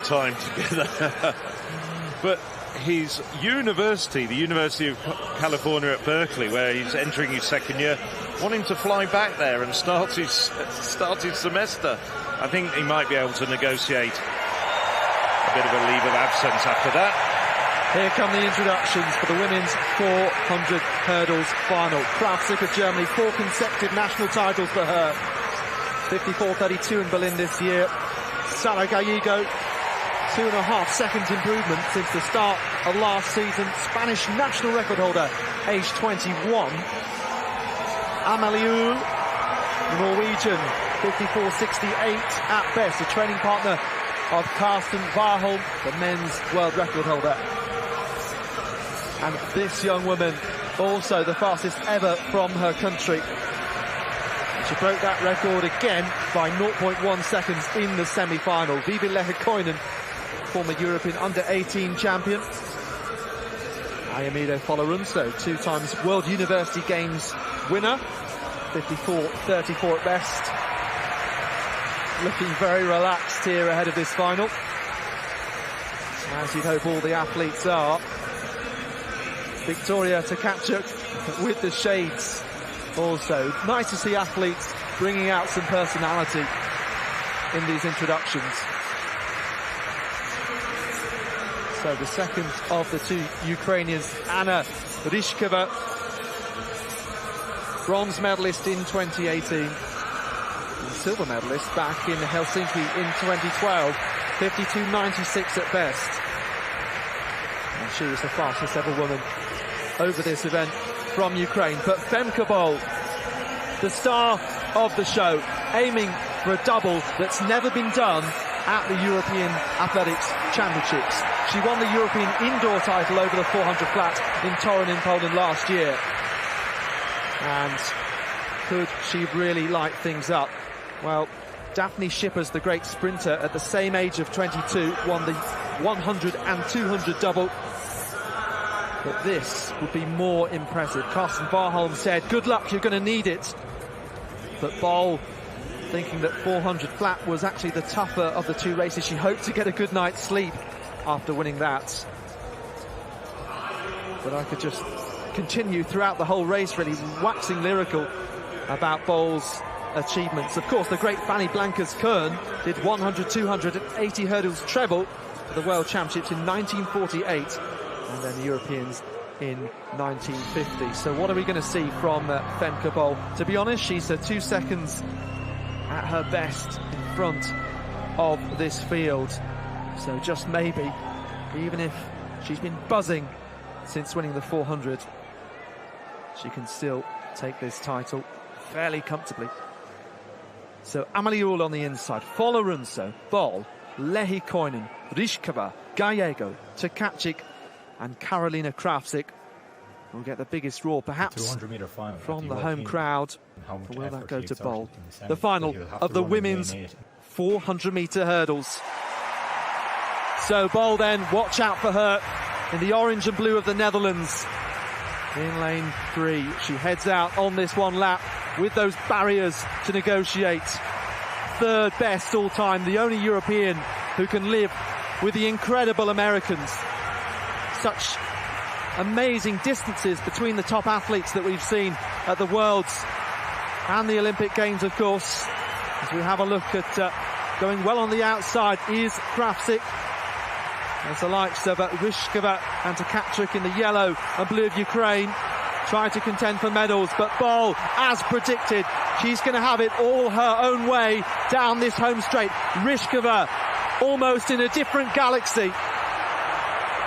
time together. But his university, the University of California at Berkeley, where he's entering his second year, wanting to fly back there and start his semester. I think he might be able to negotiate a bit of a leave of absence after that. Here come the introductions for the women's 400 hurdles final. Kravtsik of Germany, 4 consecutive national titles for her. 54.32 in Berlin this year. Sara Gallego, 2.5 seconds improvement since the start of last season. Spanish national record holder, age 21. Amalie, the Norwegian, 54.68 at best, a training partner of Karsten Warholm, the men's world record holder. And this young woman, also the fastest ever from her country. She broke that record again by 0.1 seconds in the semi-final. Vivi Lehikoinen, former European under-18 champion. Ayamide Folorunso, 2 times World University Games winner. 54.34 at best. Looking very relaxed here ahead of this final, as you'd hope all the athletes are. Victoria Tkachuk with the shades also. Nice to see athletes bringing out some personality in these introductions. So the second of the 2 Ukrainians, Anna Ryshkova, bronze medalist in 2018. Silver medalist back in Helsinki in 2012, 52.96 at best. And she was the fastest ever woman over this event from Ukraine. But Femke BOL, the star of the show, aiming for a double that's never been done at the European Athletics Championships. She won the European indoor title over the 400 flat in Torun in Poland last year. And could she really light things up? Well, Daphne Schippers, the great sprinter, at the same age of 22, won the 100 and 200 double. But this would be more impressive. Karsten Warholm said, good luck, you're going to need it. But BOL, thinking that 400 flat was actually the tougher of the 2 races, she hoped to get a good night's sleep after winning that. But I could just continue throughout the whole race, really waxing lyrical about BOL's achievements. Of course, the great Fanny Blankers-Koen did 100, 200 and 80 hurdles treble for the World Championships in 1948, and then the Europeans in 1950. So what are we going to see from Femke BOL? To be honest, she's 2 seconds at her best in front of this field. So just maybe, even if she's been buzzing since winning the 400, she can still take this title fairly comfortably. So Amaliul on the inside, Folorunso, BOL, Lehikoinen, Ryshkova, Gallego, Tkachuk and Karolina Kravtsik will get the biggest roar perhaps from the home crowd. Or will that go to BOL? The final of the women's 400-metre hurdles. So BOL then, watch out for her in the orange and blue of the Netherlands. In lane 3, she heads out on this one lap with those barriers to negotiate. 3rd best all time, the only European who can live with the incredible Americans. Such amazing distances between the top athletes that we've seen at the Worlds and the Olympic Games, of course. As we have a look at going well on the outside is Kravtsik. As the likes of Ryshkova and Tkachuk in the yellow and blue of Ukraine try to contend for medals, but BOL, as predicted, she's going to have it all her own way down this home straight. Ryshkova almost in a different galaxy.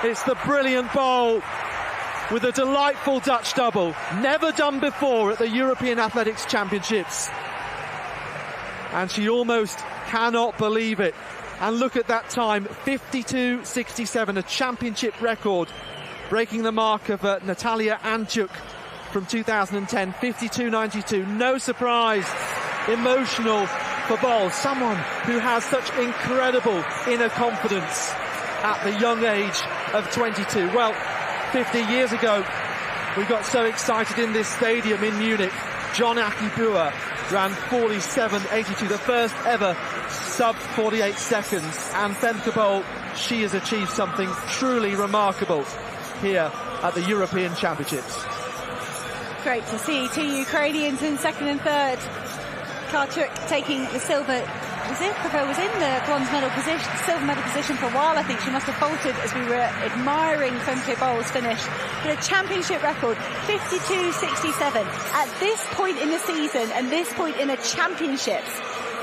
It's the brilliant BOL with a delightful Dutch double, never done before at the European Athletics Championships. And she almost cannot believe it. And look at that time, 52.67, a championship record, breaking the mark of Natalia Anchuk from 2010, 52.92. No surprise, emotional for BOL, someone who has such incredible inner confidence at the young age of 22. Well, 50 years ago, we got so excited in this stadium in Munich. John Akibua ran 47.82, the first ever sub 48 seconds. And Femke BOL, she has achieved something truly remarkable here at the European Championships. Great to see two Ukrainians in second and third. Karchuk taking the silver. Zivkova was in the bronze medal position, silver medal position for a while. I think she must have faltered as we were admiring Femke BOL's finish. But a championship record, 52.67. At this point in the season and this point in the championships,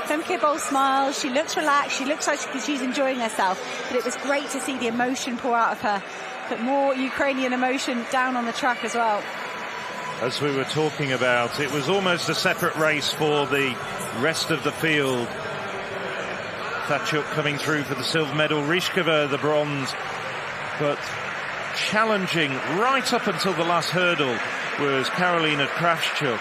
Femke BOL smiles, she looks relaxed, she looks like she's enjoying herself. But it was great to see the emotion pour out of her. But more Ukrainian emotion down on the track as well. As we were talking about, it was almost a separate race for the rest of the field. Karchuk coming through for the silver medal, Ryzhkova the bronze, but challenging right up until the last hurdle was Karolina Kravchuk.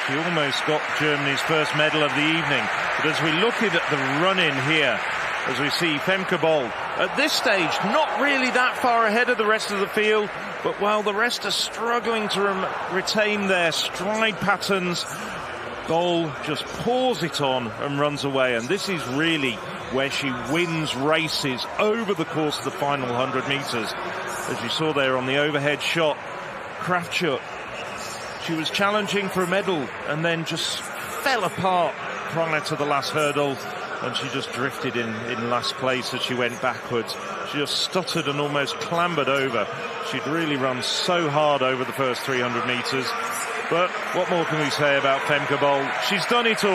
She almost got Germany's first medal of the evening. But as we look at the run-in here, as we see Femke BOL at this stage not really that far ahead of the rest of the field, but while the rest are struggling to retain their stride patterns, BOL just pours it on and runs away. And this is really where she wins races over the course of the final 100 metres. As you saw there on the overhead shot, Kravchuk, she was challenging for a medal and then just fell apart prior to the last hurdle, and she just drifted in last place as she went backwards. She just stuttered and almost clambered over. She'd really run so hard over the first 300 metres. But what more can we say about Femke BOL? She's done it all.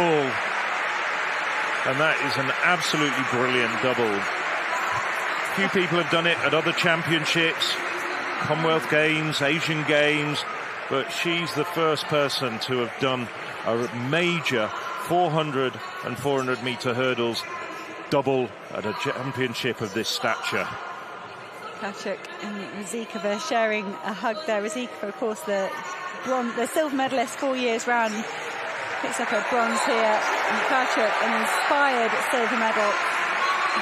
And that is an absolutely brilliant double. Few people have done it at other championships, Commonwealth Games, Asian Games, but she's the first person to have done a major 400 and 400 metre hurdles double at a championship of this stature. Karchuk and Ryzhkova sharing a hug there. Ryzhkova, of course, the silver medalist 4 years round, picks up her bronze here. And Karchuk, an inspired silver medal.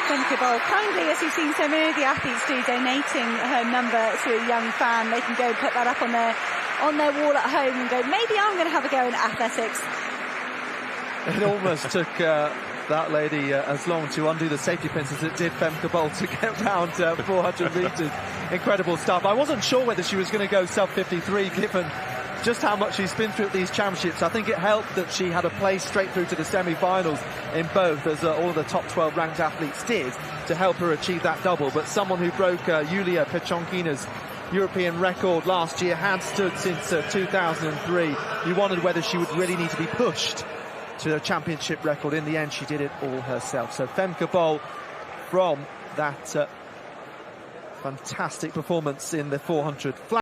Femke BOL, kindly, as you've seen so many of the athletes do, donating her number to a young fan. They can go put that up on their wall at home and go, maybe I'm going to have a go in athletics. It almost took that lady as long to undo the safety pins as it did Femke BOL to get round 400 metres. Incredible stuff. I wasn't sure whether she was going to go sub 53 given just how much she's been through at these championships. I think it helped that she had a place straight through to the semi-finals in both, as all of the top 12 ranked athletes did, to help her achieve that double. But someone who broke Yulia Pechonkina's European record last year had stood since 2003. You wondered whether she would really need to be pushed to a championship record. In the end, she did it all herself. So Femke BOL, from that fantastic performance in the 400 flat